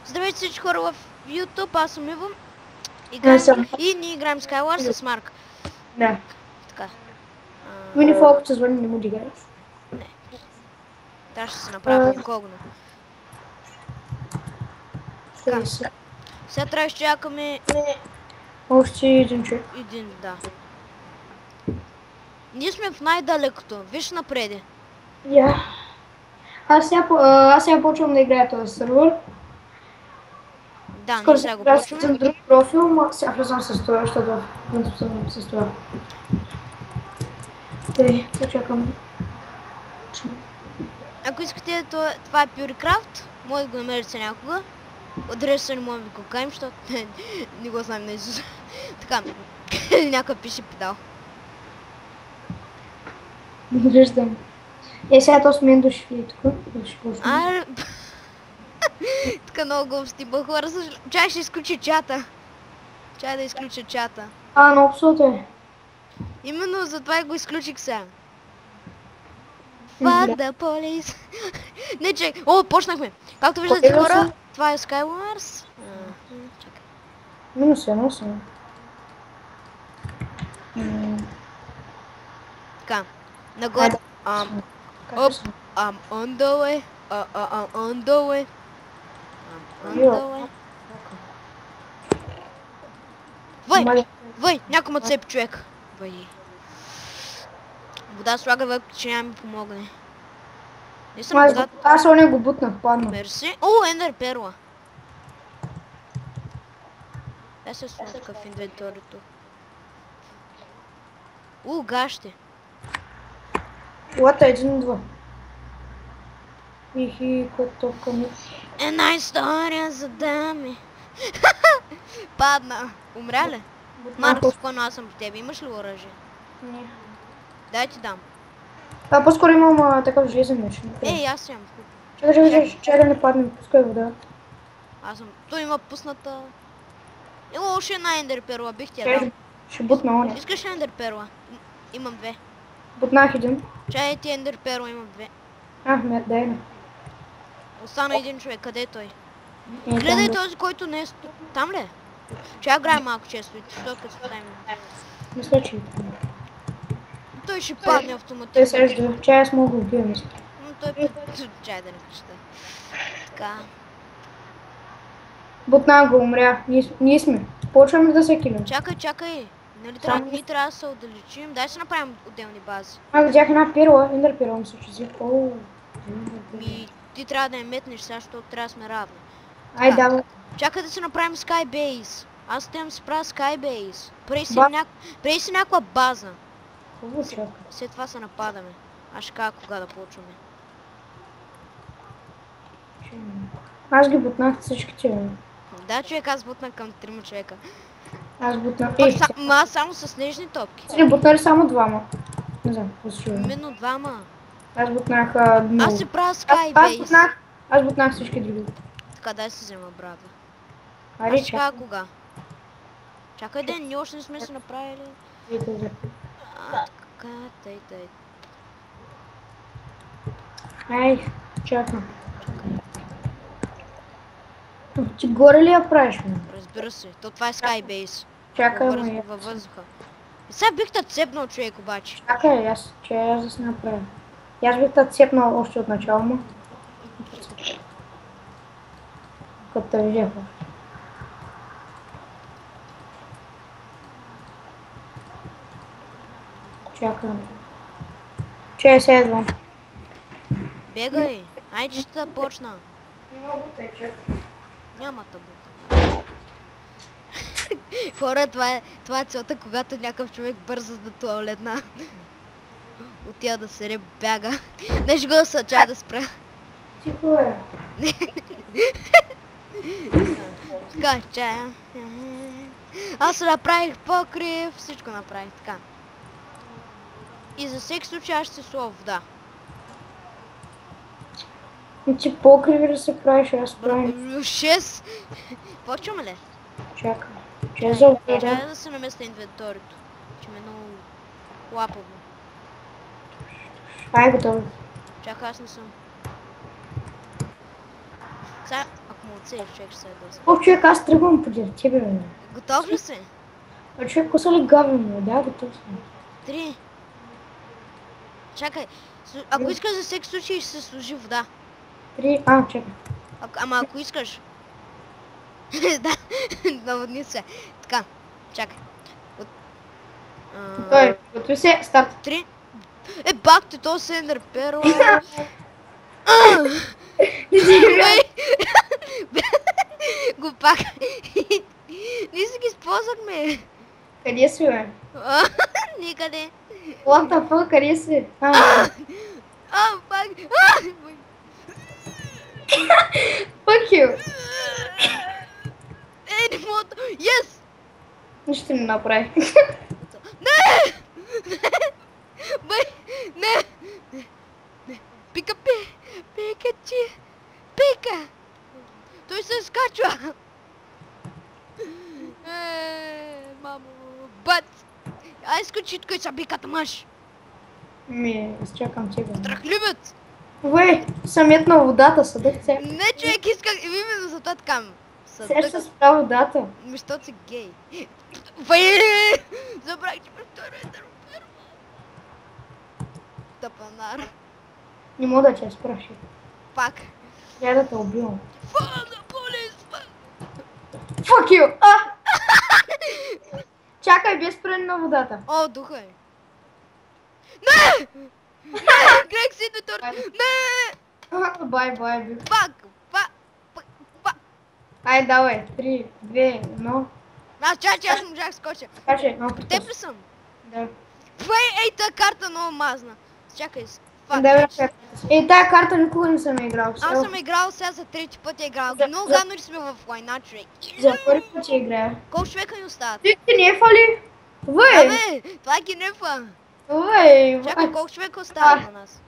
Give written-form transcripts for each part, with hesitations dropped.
Здравейте всички хора в YouTube, аз съм Иво. Аз съм. И ние играем Skywars с Марк. Да. Така. Минифолк се звъни, не му дигаеш. Не. Трябва ще се направим инкогно. Така. Сега трябва да чакаме Още един човек. един, да. Ние сме в най-далекото. Виж напреди. Я. Аз сега почвам да играя този сервер. Да, Скоро ние се сега го играя почваме. с друг профил, но сега влизам с това, защото съм с това. Тъй, чакам. Ако искате това е PureCraft, може да го намерите някога. Адреса не можем да го кажем, защото не го знаем на Исус. Така. Някой пише педал. Виждам. Сега то с мен дошли тук. Така много глупости хора. Чай ще изключи чата. Чай да изключа чата. Но обсото е. Именно затова го изключих сега. Fuck the police. Не, чай. О, почнахме. Както виждате хора, това е Skywars. Чакай. Минус едно съм. Така. Нагоре. Оп. I'm on the way. I'm on the way. I'm on the way. Въй, някой ме цепи човек. Въй. Вода слага вък, че няма ми помогне. Аз оня го бутнах, падна. Мерси. О, ендер перла. Аз се слушка в инвенторито. Гащи. Лата 1-2. Ихи, котовка ми. Една история за дами. Падна. Умря ли? Марко, спокойно, аз съм по тебе. Имаш ли оръжие? Не. Дай ти дам. По-скоро имам такъв железен меч. Ей, аз имам. Чакай да не падне, пускай вода. Аз съм. Той има пусната. Още една ендер перла, бих ти я дал. Ще бутна оня. Искаш ли ендер перла? Имам две. Бутнах един. Чай ти ендер перла, имам две. Дай не. Остана един човек, къде е той? Гледай този, който не е там ли е? Чай грая малко често, защото като ставим. Мисля, че той ще падне автоматично. Чай аз мога да убия, мисля. Но той чай да не прочита. Така. Бутнах го, умря. Ние сме. Почваме да се килим. Чакай. Нали трябва, ние трябва да се отдалечим. Дай се направим отделни бази. Видях една перла, ендер перла ми се чузи. Ти трябва да я метнеш сега, защото трябва да сме равни. Ай, давай. Чакай да си направим Skybase. Аз трябва да си правя Skybase. Прей си някаква база. След това се нападаме. Аз ще кажа кога да почваме. Аз ги бутнах всичките. Да, човек, аз бутнах към 3 човека. Аз бутнах. Аз само с снежни топки. Си бутнали само двама. Не знам, именно двама. Аз бутнах Аз си правя Skybase. Аз бутнах всички други. Така, дай се взема брата. Аз ще кажа кога. Чакай ден, ние още не сме се направили. Така, тъй. Ай, чакам. Ти горе ли я правиш, ме? Разбира се, това е Skybase. Чакай, във въздуха. Сега бих те цепнал човек обаче. Чакай, аз да се направя. Аз бих те цепнал още от начало му. Като те видях. Чакам. Чай, сега идвам. Бегай, айде ще да почна. Няма да бута. Хора, това е целта, когато някакъв човек бърза да туалетна. Отива да се бяга. Нещо го да се чая да спра. Тихо е. Така, чая. Аз направих покрив, всичко направих така. И за всеки случай аз ще слова вода. Ти покриви да се правиш, аз правим. 6! Почваме ли? Чакай. Чай да се наместя инвенторито. Че ме е много лапаво. Ай, готово. Чакай, аз не съм. Сега, ако му оцелих, човек ще се ядоса. О, човек, аз тръгвам поди тебе, бе. Готов ли си? А човек, коса ли гавим, бе? Да, готов съм. 3. Чакай, ако искаш за всеки случай ще се служи вода. 3, чакай. Ама ако искаш. Да, наводни се. Така, чакай. Той, готови се, старт. 3. Бак ти, то се ендър перо. Глупак. Ние си ги използвахме. Къде си, бе? Никъде. What the fuck, къде си? Пак. Fuck you. Не мога. Yes! Нищо не направи. Не! Не! Пика, Пика! Той се скачва! Мамо, бат! Ай, скачи, тук и са биката мъж! Изчакам тебе. Страхливец! Вей, самият на водата, съдък се. Не, човек, исках именно за това така. Сеща се права водата. Защото си гей. Вей! Забрах, че през втория тъпанар. Не мога да те спраши. Пак. Трябва да те убивам. Фана, полис! Fuck you! Чакай, без спрен на водата. О, духа е. Не! Не! Грех си до тур! Не! Бай, Пак! Ай, давай. 3, 2, 1. Аз не можах скоча. Качай, Теб ли съм? Да. Ей, тая карта много мазна. Чакай, тая карта никога не съм играл. Аз съм играл сега за трети път играл. Много гадно ли сме в война, човек? За първи път ще играя. Колко човека ни остават? Ти нефа ли? Абе, това е генефа. Чакай, колко човека остават на нас?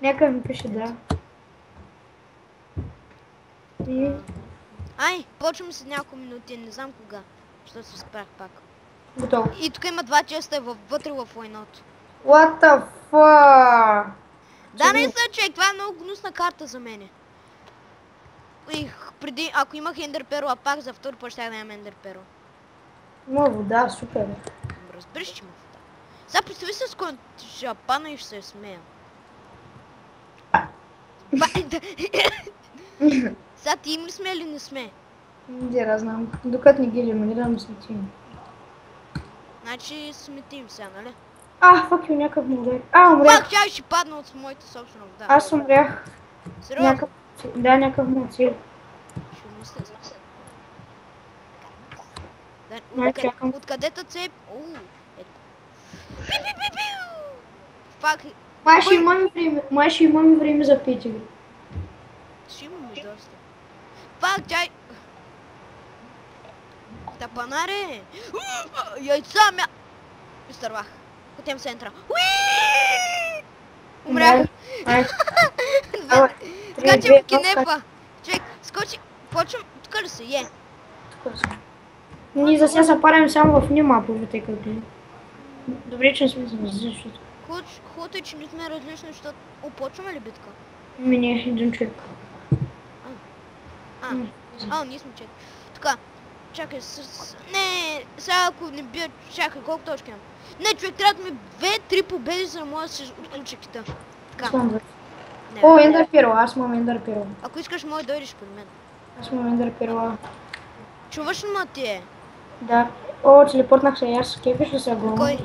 Нека ми пише да. Ай, почваме след няколко минути, не знам кога. Защото се спрях пак. Готово. И тук има 2 честа вътре в войното. What the fuck? Да, не са, човек, това е много гнусна карта за мене. Преди, ако имах Ендер Перо, а пак за втори път ще да имам Ендер Перо. Има вода, супер. Разбираш, че има вода. Сега представи се с който ще пана и ще се смея. Сега ти им ли сме или не сме? Не знам. Докато не ги елиминирам, сме тим. Значи сме тим сега, нали? Fuck you, някакъв му удари. Умрях. Пак тя ще падна от моята собствена вода. Аз умрях. Сериозно? Да, някакъв му цели. Ще мисля за сега. Откъдето цеп? Пак... Май ще имаме време за 5 игри. Ще имаме доста. Пак тя... Тапанаре! Яйца мя... Изтървах. Хотем в центъра. Умрях. Скачам в кинепа. Човек, скочи. Почвам. Тук ли си? Ние за сега се парим само в маповете, като ли. Добре, че не сме различни. Хубавото е, че не сме различни, защото... Почваме ли битка? Не, един човек. Ние сме човек. Така. Чакай, не, сега ако не бия, чакай, колко точки имам? Не, човек, трябва да ми 2-3 победи, за да мога да се отключа кита. Така. Ендър Перо, аз имам Ендър Перо. Ако искаш, може да дойдеш при мен. Аз имам Ендър Перо. Чуваш ли ма ти? Да. Телепортнах се, аз кефиш ли се главно? Кой?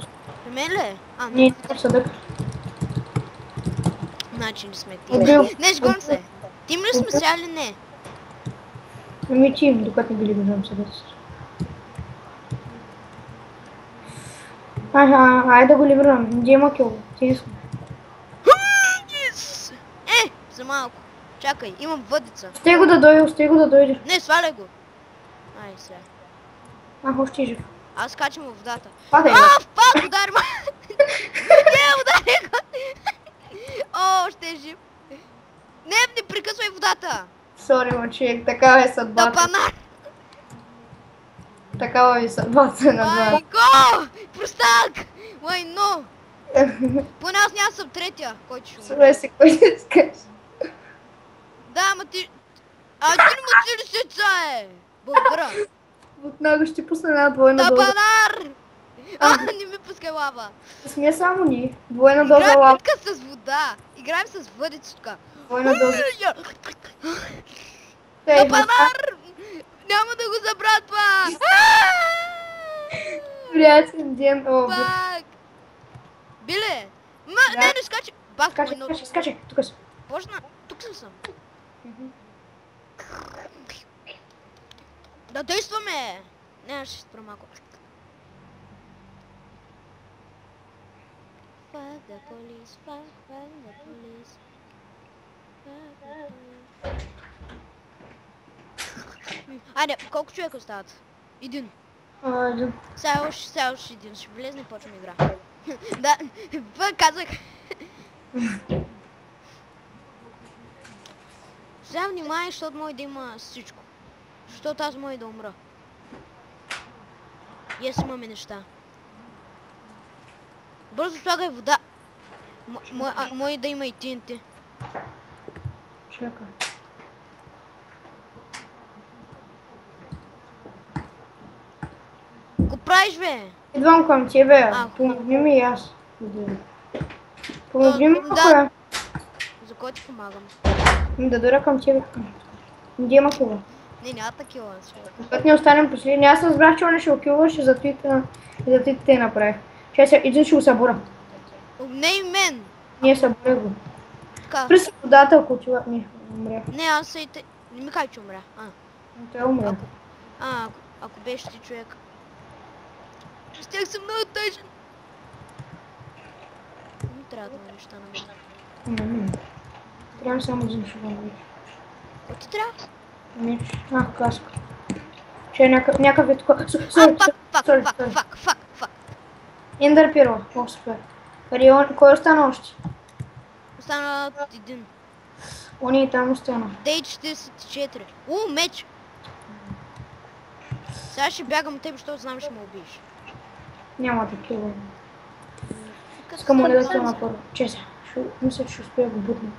При мен ли? Не, в съдък. Значи не сме ти. Не, шгон се. Тим ли сме сега или не? Тим, докато не били бежам съдък. Айде да го ливрам. Где има кил? Тинско. За малко. Чакай, имам въдица. Стой го да дойде. Не, сваляй го. Ай, сега. Още е жив. Аз скачам в водата. Падай. Пак удари ма! Не, удари го! Още е жив. Не прекъсвай водата! Сори, момчек, такава е съдбата. Тапанар! Такава е съдбата на два. Майко! Простак! Лайно! Поне аз няма съм третия, който ще умре. Слушай си, кой искаш? Да, ама ти... А ти му 30 е! Благодаря! От него ще пусна една двойна доза. Тапанар! Не ми пускай лава! Сме само ни. Двойна доза Играем лава. битка с вода! Играем с въдица тук! Двойна доза. Тапанар! Няма да го забравя това! Приятен ден. Пак! Биле! Не скачи! Бах, Скачай, тук съм. Почна, тук съм. Да действаме! Не, ще спра малко. Fuck the police, fuck the police. Айде, колко човека остават? Един. Сега още един, ще влезне и почвам игра. Да, казах. Сега внимай, защото може да има всичко. Защото аз може да умра. И аз имаме неща. Бързо слагай вода. Може да има и ТНТ. Чакай. Го правиш, бе? Идвам към тебе. Помогни ми и аз. Помогни ми какво. За кой ти помагам? Да дойда към тебе. Где има кула? Не, няма такива. Когато не останем последни, аз разбрах, че он ще окилваш и затова те направих. Че един ще го събора. Не и мен! Не, събора го. Така. Спри се водата, ако отива. Не, умря. Не, аз и те... Не ми кажа, че умря. Той умря. Ако беше ти човек. Щях съм много тъжен. Не трябва да ме неща на мен. Трябва само един шуган. Какво ти трябва? Меч. Каска. Че е някакъв вид такова. Фак. Ендър пирва. О, супер. Кой остана още? Остана един. Они и там остана. Дей 44. Меч! Сега ще бягам от теб, защото знам, ще ме убиеш. Няма такива. Искам да се на първо. Чеся. Мисля, че ще успея го бутна.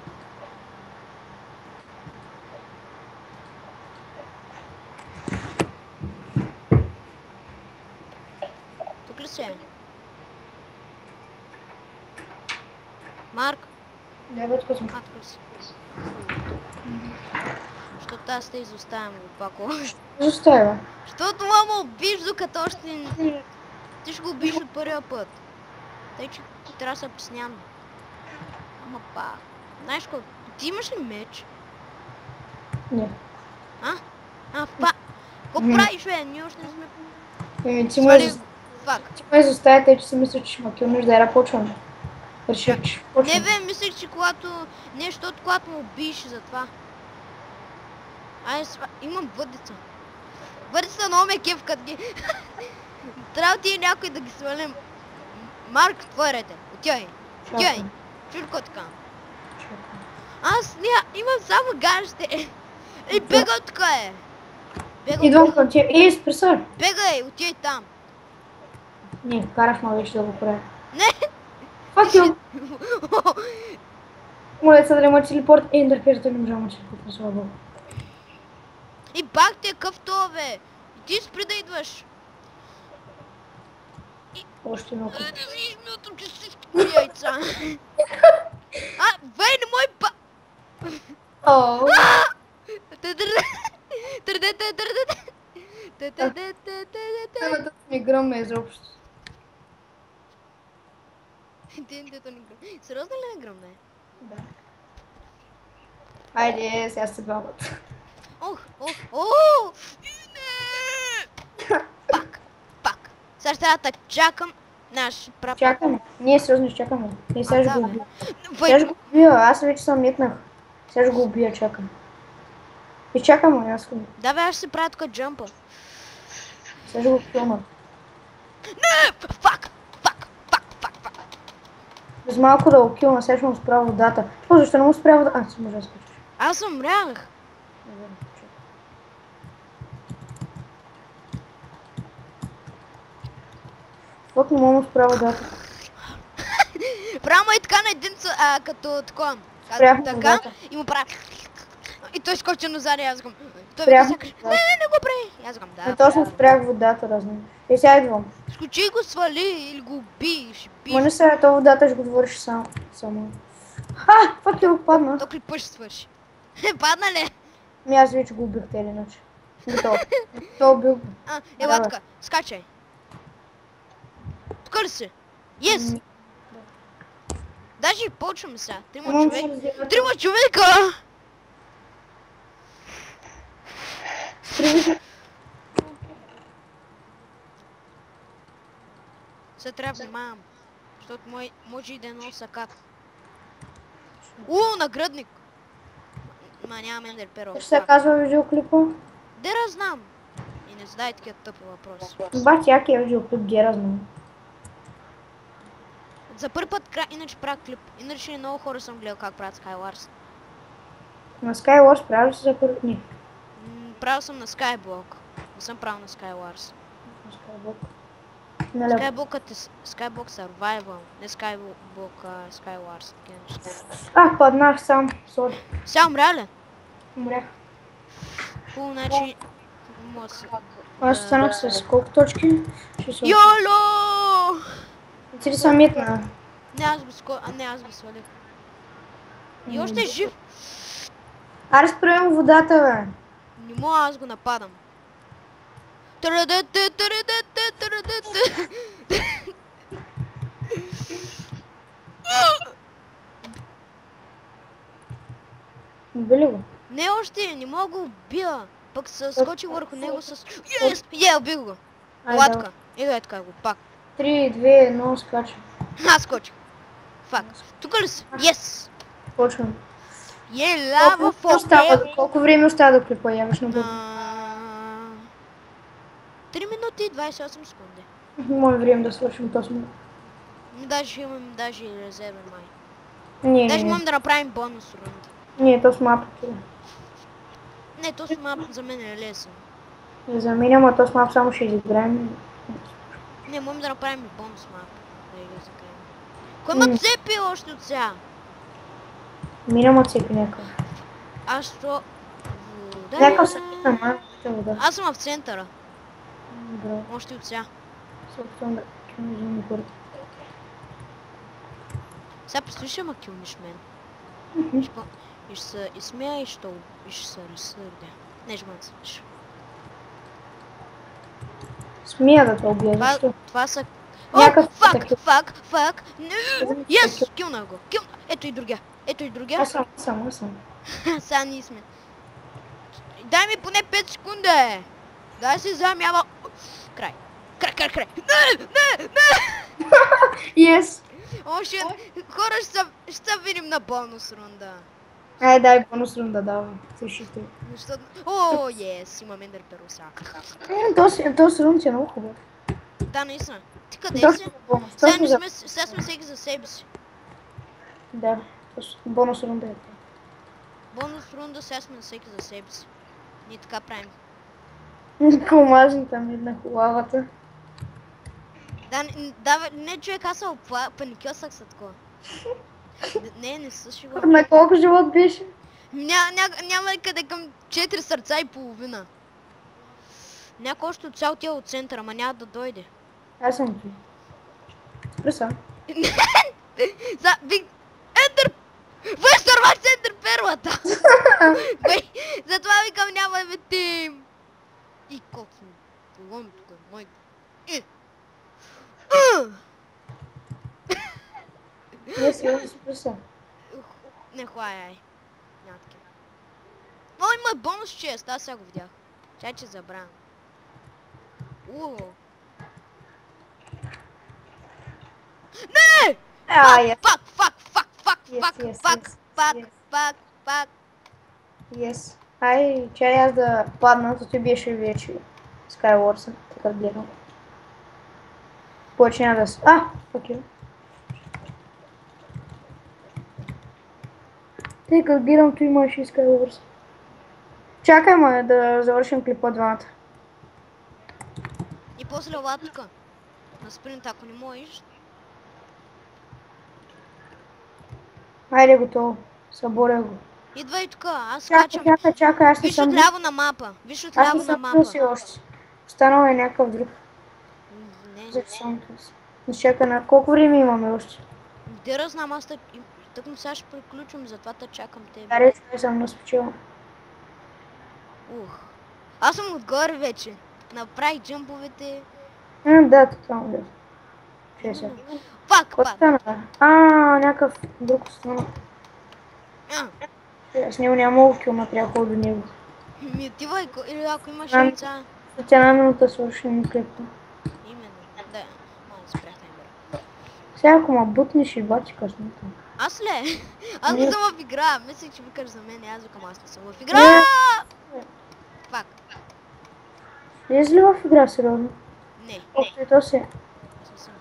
Тук ли се? Марк? Да, бе, тук съм. Тук си. Защото аз те изоставям, глупако. Изоставя. Защото мама убиш, докато още... Ти ще го убиш от първия път. Тъй, че трябва да се постоянно. Ама па... Знаеш какво? Ти имаш ли меч? Не. Какво правиш, бе? Ние още не сме... Ти ме изоставя, тъй, че си мисля, че ще ме килнеш да я почвам. Реших, че почвам. Не, бе, мислех, че когато... Не, защото когато му убиеш за това. Имам въдица. Въдица много ме кеф, като ги... Трябва ти някой да ги свалим. Марк, твой ред е. Отивай. Чуй какво така? Аз имам само ганжите. Бегай тук е. Идвам към тебе. Спри се. Бегай, отивай там. Не, карах ме вече да го правя. Не. Fuck you. Моля се да не ме телепорт. Ендър пирата не може да ме телепорт, слава Богу. И бах ти е къв това, бе. И ти спри да идваш. Още много. Виж милото, че си скри яйца. Вей, не мой ба... Темата ми гръмна изобщо. Тинтето ни гръмна. Сериозно ли не гръмна? Да. Айде, сега се двамата. Пак. Сега ще трябва да чакам наш прапа. Чакаме. Ние сериозно ще чакаме. И сега ще го убия. Сега ще го убия, аз вече съм метнах. Сега ще го убия, чакам. И чакам, аз го. Да, бе, аз ще се правя тук джампа. Сега ще го филма. Не! Фак! Без малко да го килна, сега ще му спря водата. Защо не му спря водата? Си може да скачаш. Аз съм рях. Вот не мога спря водата. Право е така на един като такова. Спрях така водата. и му правя. И Той скочи назад и аз гам. Той Спрях. вика сякаш, не го прави. Аз гам, Не, да. точно спрях водата, разбираш. И сега идвам. Скочи го свали или го убий, ще Ма не биш. сега, то водата ще го двориш само. Фак я падна. То клипа ще свърши. Падна ли? Ми аз вече го убих те или иначе. Готово. То убил. Ела тука, скачай. Тука ли си? Yes! Даже и почваме сега. Трима човека! Се трябва да внимавам. Защото може и да носа кап. Наградник! Ма нямам ендер перо. Ще се казва видеоклипа? Дера знам. И не задай такива тъпи въпроси. Бати, яки е видеоклип, Гера знам. За първи път иначе правя клип. Иначе много хора съм гледал как правят Skywars. На Skywars правил си за първи дни. Правил съм на Skyblock. Не съм правил на Skywars. На Skyblock. Skyblock Survival. Не Skyblock, Skywars. Паднах сам. Сори. Сега умря ли? Умрях. Хубаво, значи... Аз станах с колко точки? Йоло! Ти ли съм митна? Не, аз го свалих. И още е жив. Аре спрем водата, бе. Не мога, аз го нападам. Убили го? Не още, не мога го убия. Пък се скочи върху него с... Убил го. Латка. Ето така го, пак. 3, 2, 1, скачам. Аз скочих. Фак. Тук ли си? Yes! Почвам. Лава фотел. Колко време остава да клипа, яваш на бъде? 3 минути и 28 секунди. Може време да свършим то сме. Даже имам резервен май. Не, Даже можем да направим бонус рунда. Не, то с мапа. Не, то с мап за мен е лесен. Не за мен, ама то с мап само ще изиграем. Не, можем да направим и бонус мап. Да я закрием. Кой ма цепи още от сега? Минам от цепи някакъв. Аз що... Някакъв съм питам, вода. Аз съм в центъра. Добре. Още от сега. Собствено да килнижим хората. Сега послушай ма килниш мен. И ще се изсмея и ще се разсърдя. Не ще ме слушаш. Смея да те убия, защо? Това са... Фак! Yes! Килна го! Ето и другия. Аз съм. Сега ние сме. Дай ми поне 5 секунди! Дай си замява... Край! Не! Yes! Още хора ще се видим на бонус рунда. Ай, дай бонус рунда, давай. Слушайте. Yes! Имам ендер перо сега. Този рунд е много хубав. Да, наистина. Ти къде си? Сега сме всеки за себе си. Да, бонус рунда е. Бонус рунда, сега сме всеки за себе си. Ние така правим. Комажни там една хубавата. Да, не човек, аз се паникьосах са такова. Не се шегувам. На колко живот беше? Няма къде към 4 сърца и половина. Някой още от цял тия от центъра, ама няма да дойде. Аз съм ти. Спри са. Ендър! Възтърваш ендър перлата! Затова викам няма да тим. И колко съм полон тук, мой. Не си, спри са. Не хлаяй. Няма такива. Има бонус 6, аз сега го видях. Чай, че забравям. Не! Фак! Yes. Ай, чай аз да падна, то ти беше вече Skywars, така гледам. Почина да си... окей. Тъй като гледам, то имаш и Skywars. Чакай ме да завършим клипа двамата. И после латка. На спринт, ако не можеш. Айде готово. Съборя го. Идвай тук, аз Чакай, скачам. чакай, чакай, аз не Виж съм... отляво на мапа. Виж Аз не отляво на съм мапа. бил си още. Останал е някакъв друг. Не. Защо не чакай на... Колко време имаме още? Де знам, аз тъкмо сега ще приключвам, затова те чакам тебе. Аре, че съм наспечила. Ух. Аз съм отгоре вече. Направих джъмповете. Да, тотално да. Чуя се. Пак Кой пад. стана, бе? Някакъв друг стана. Аз него няма много килма, трябва да ходя до него. Ми отивай, или ако имаш Ами. яйца. След една минута свърши ми клипа. Именно. Да. Мога да спрях таймера. Сега ако ма бутнеш и бати късмета. Аз ли? Аз не съм в игра. Мислех, че викаш за мен. Аз викам, аз не съм в игра. Пак. Влез ли в игра, сериозно? Не. Общо и то си. Аз не съм.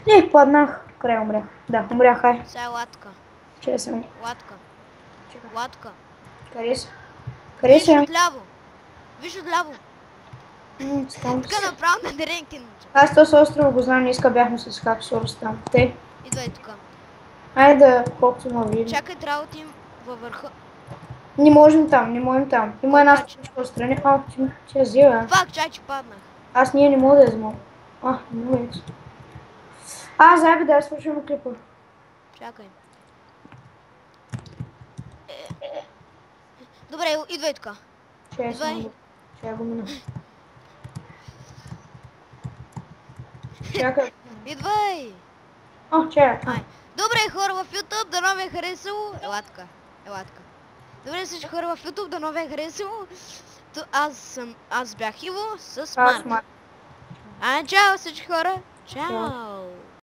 Не, паднах. Край умрях. Да, умрях, хай. Сега е латка. Че съм. Латка. Чакай. Латка. Къде са? Къде Виж са? отляво. Виж отляво. Там Тук направо на деренки. Аз този остров го знам, не иска бяхме с Хапсорс там. Те. Идвай тук. Айде да колкото ма видим. Чакай, трябва да отидем във върха. Не можем там, не можем там. Има една стъпичка отстрани. Че я взела. Пак, чай, че паднах. Аз не мога да я взема. Не мога да. Заеби да я свършим клипа. Чакай. Добре, идвай тук. Идвай. Че я го мина. Чакай. Идвай. Чакай. Добре, хора в YouTube, дано ви е харесало. Елатка. Добре, всички хора в YouTube, дано ви е харесало. Аз бях Иво с Марк. Чао всички хора. Чао.